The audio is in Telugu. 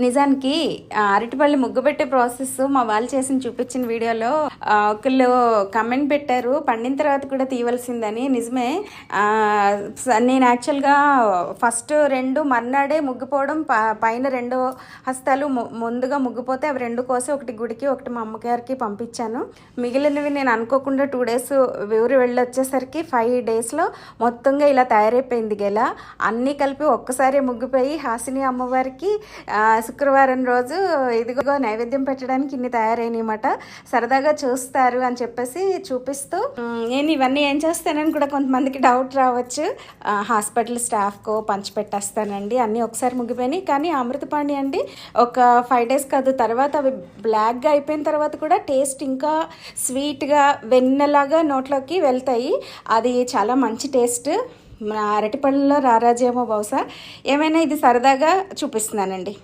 నిజానికి అరటిపళ్ళు ముగ్గు పెట్టే ప్రాసెస్ మా వాళ్ళు చేసి చూపించిన వీడియోలో ఒకళ్ళు కమెంట్ పెట్టారు, పండిన తర్వాత కూడా తీయవలసిందని. నిజమే. నేను యాక్చువల్గా ఫస్ట్ 2 మర్నాడే ముగ్గిపోవడం, పైన 2 హస్తాలు ముందుగా ముగ్గిపోతే అవి 2 కోసి ఒకటి గుడికి ఒకటి మా అమ్మగారికి పంపించాను. మిగిలినవి నేను అనుకోకుండా 2 డేస్ ఊరు వెళ్ళి వచ్చేసరికి 5 డేస్లో మొత్తంగా ఇలా తయారైపోయింది. గెల అన్నీ కలిపి ఒక్కసారి ముగ్గిపోయి హాసిని అమ్మవారికి శుక్రవారం రోజు ఇదిగో నైవేద్యం పెట్టడానికి ఇన్ని తయారైనమాట. సరదాగా చూస్తారు అని చెప్పేసి చూపిస్తూ నేను ఇవన్నీ ఏం చేస్తానని కూడా కొంతమందికి డౌట్ రావచ్చు. హాస్పిటల్ స్టాఫ్కో పంచిపెట్టేస్తానండి. అన్నీ ఒకసారి ముగ్గిపోయినాయి. కానీ అమృతపాణి అండి ఒక 5 డేస్ కాదు, తర్వాత అవి బ్లాక్గా అయిపోయిన తర్వాత కూడా టేస్ట్ ఇంకా స్వీట్గా వెన్నలాగా నోట్లోకి వెళ్తాయి. అది చాలా మంచి టేస్ట్. అరటిపళ్ళలో రారాజేమో బహుశా. ఏమైనా ఇది సరదాగా చూపిస్తున్నానండి.